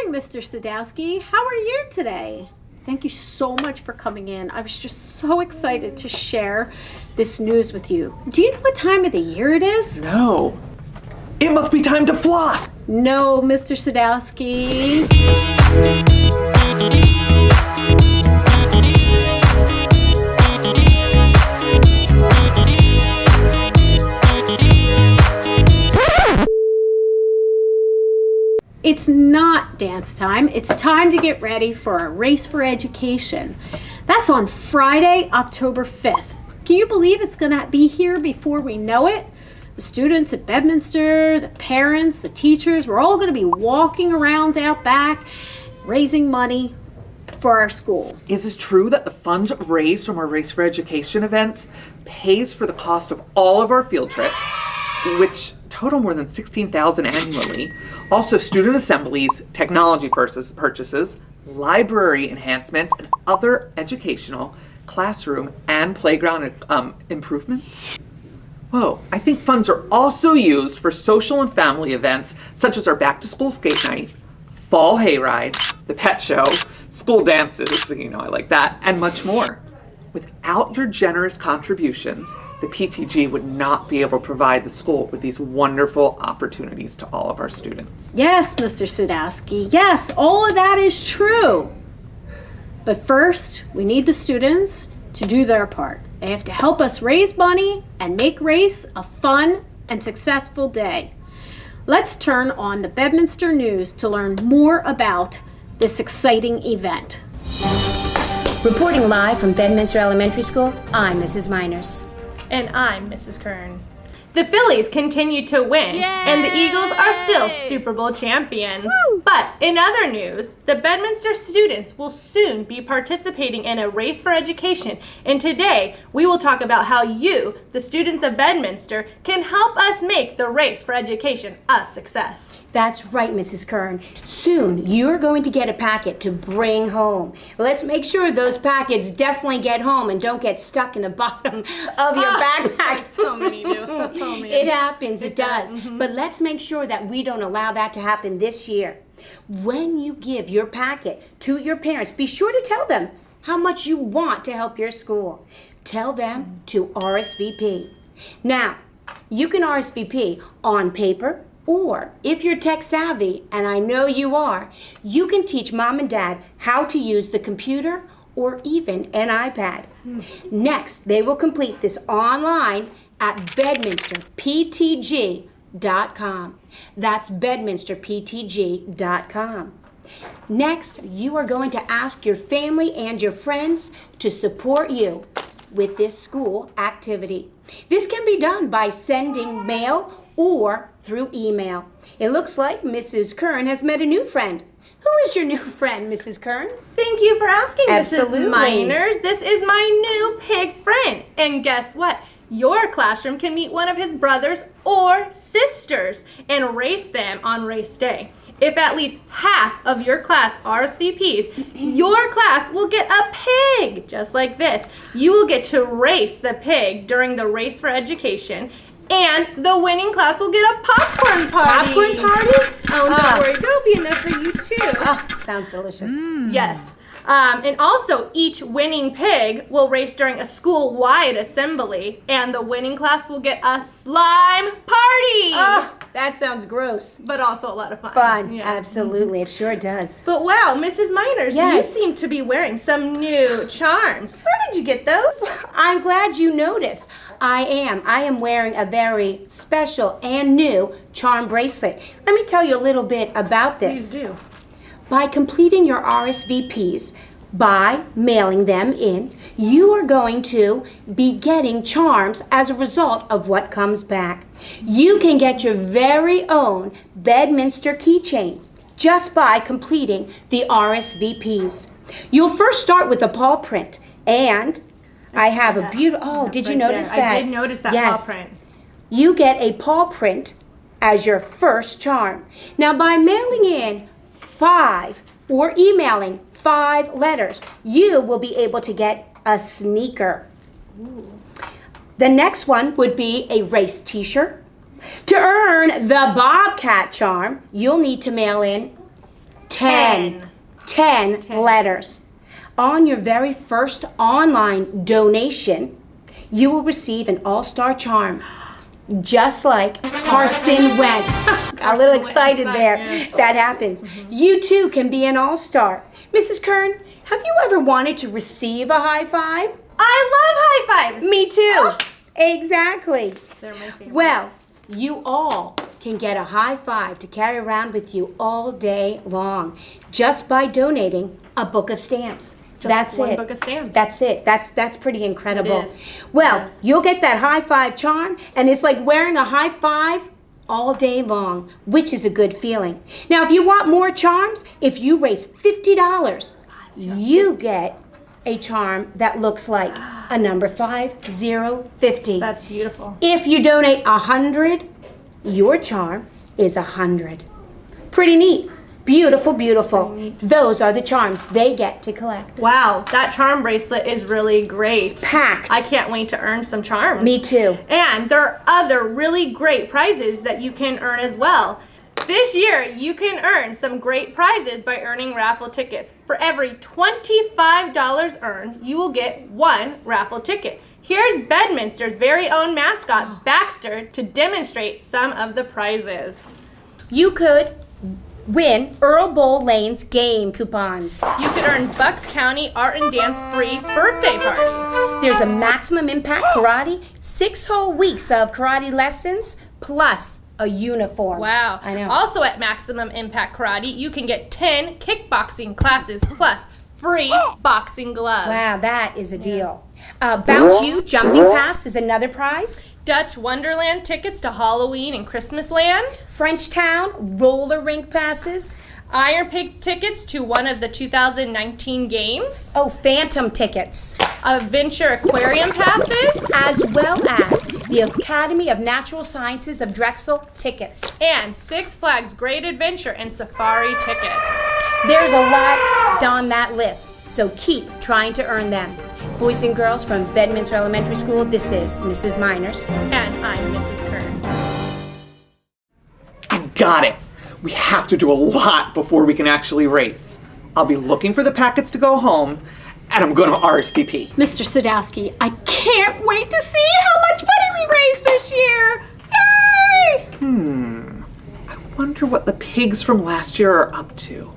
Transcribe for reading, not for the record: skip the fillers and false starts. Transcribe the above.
Mr. Sadowski. How are you today? Thank you so much for coming in. I was just so excited to share this news with you. Do you know what time of the year it is? No. It must be time to floss. No, Mr. Sadowski. It's not dance time. It's time to get ready for a race for education. That's on Friday, October 5th. Can you believe it's going to be here before we know it? The students at Bedminster, the parents, the teachers, we're all going to be walking around out back, raising money for our school. Is it true that the funds raised from our Race for Education event pays for the cost of all of our field trips, which total more than $16,000 annually? Also, student assemblies, technology purchases, library enhancements, and other educational, classroom, and playground improvements? Whoa, I think funds are also used for social and family events such as our back-to-school skate night, fall hayride, the pet show, school dances, I like that, and much more. Without your generous contributions, the PTG would not be able to provide the school with these wonderful opportunities to all of our students. Yes, Mr. Sadowski. Yes, all of that is true. But first, we need the students to do their part. They have to help us raise money and make race a fun and successful day. Let's turn on the Bedminster News to learn more about this exciting event. Reporting live from Bedminster Elementary School, I'm Mrs. Miners. And I'm Mrs. Kern. The Phillies continue to win, and the Eagles are still Super Bowl champions. Woo! But in other news, the Bedminster students will soon be participating in a race for education, and today we will talk about how you, the students of Bedminster, can help us make the race for education a success. That's right, Mrs. Kern. Soon, you're going to get a packet to bring home. Let's make sure those packets definitely get home and don't get stuck in the bottom of your backpack. So many do. It happens, it does. Mm-hmm. But let's make sure that we don't allow that to happen this year. When you give your packet to your parents, be sure to tell them how much you want to help your school. Tell them to RSVP. Now, you can RSVP on paper, or if you're tech savvy, and I know you are, you can teach mom and dad how to use the computer or even an iPad. Next, they will complete this online at bedminsterptg.com. That's bedminsterptg.com. Next, you are going to ask your family and your friends to support you with this school activity. This can be done by sending mail or through email. It looks like Mrs. Kern has met a new friend. Who is your new friend, Mrs. Kern? Thank you for asking, Absolutely. Mrs. Miners. This is my new pig friend. And guess what? Your classroom can meet one of his brothers or sisters and race them on race day. If at least half of your class RSVPs, your class will get a pig, just like this. You will get to race the pig during the race for education, and the winning class will get a popcorn party. Popcorn party? Oh, don't worry. There'll be enough for you, too. Oh, sounds delicious. Yes. And also, each winning pig will race during a school-wide assembly, and the winning class will get a slime party. Oh, that sounds gross. But also a lot of fun. Fun, absolutely. It sure does. But wow, Mrs. Miners, Yes. you seem to be wearing some new charms. Where did you get those? I'm glad you noticed. I am wearing a very special and new charm bracelet. Let me tell you a little bit about this. Please do. By completing your RSVPs, by mailing them in, you are going to be getting charms as a result of what comes back. You can get your very own Bedminster keychain just by completing the RSVPs. You'll first start with a paw print, and I have a beautiful, oh, did you notice that? I did notice that Yes. paw print. You get a paw print as your first charm. Now, by mailing in 5 or emailing 5 letters, you will be able to get a sneaker. Ooh. The next one would be a race t-shirt. To earn the Bobcat charm, you'll need to mail in 10 letters. On your very first online donation, you will receive an all-star charm. Just like Carson Wentz. Got a little excited there. That happens. You too can be an all-star. Mrs. Kern, have you ever wanted to receive a high five? I love high fives. Me too. Exactly. They're my favorite. Well, you all can get a high five to carry around with you all day long just by donating a book of stamps. That's one it. book of stamps. That's it. That's pretty incredible. It is. Well, It is. you'll get that high five charm, and it's like wearing a high five all day long, which is a good feeling. Now, if you want more charms, if you raise $50, you get a charm that looks like a number 5050. That's beautiful. If you donate 100, your charm is 100. Pretty neat. Beautiful, beautiful. Those are the charms they get to collect. Wow, that charm bracelet is really great. It's packed. I can't wait to earn some charms. Me too. And there are other really great prizes that you can earn as well. This year, you can earn some great prizes by earning raffle tickets. For every $25 earned, you will get one raffle ticket. Here's Bedminster's very own mascot, Baxter, to demonstrate some of the prizes. You could win Earl Bowl Lane's game coupons. You could earn Bucks County Art and Dance free birthday party. There's a Maximum Impact Karate, 6 whole weeks of karate lessons, plus a uniform. Wow. I know. Also at Maximum Impact Karate, you can get 10 kickboxing classes plus free boxing gloves. Wow, that is a deal. Bounce You Jumping Pass is another prize. Dutch Wonderland tickets to Halloween and Christmas Land. Frenchtown roller rink passes. Iron Pig tickets to one of the 2019 games. Oh, Phantom tickets. Adventure Aquarium passes. As well as the Academy of Natural Sciences of Drexel tickets. And Six Flags Great Adventure and Safari tickets. There's a lot on that list, so keep trying to earn them. Boys and girls from Bedminster Elementary School, this is Mrs. Miners. And I'm Mrs. Kern. I got it. We have to do a lot before we can actually race. I'll be looking for the packets to go home, and I'm going to RSVP. Mr. Sadowski, I can't wait to see how much money we raised this year! Yay! I wonder what the pigs from last year are up to.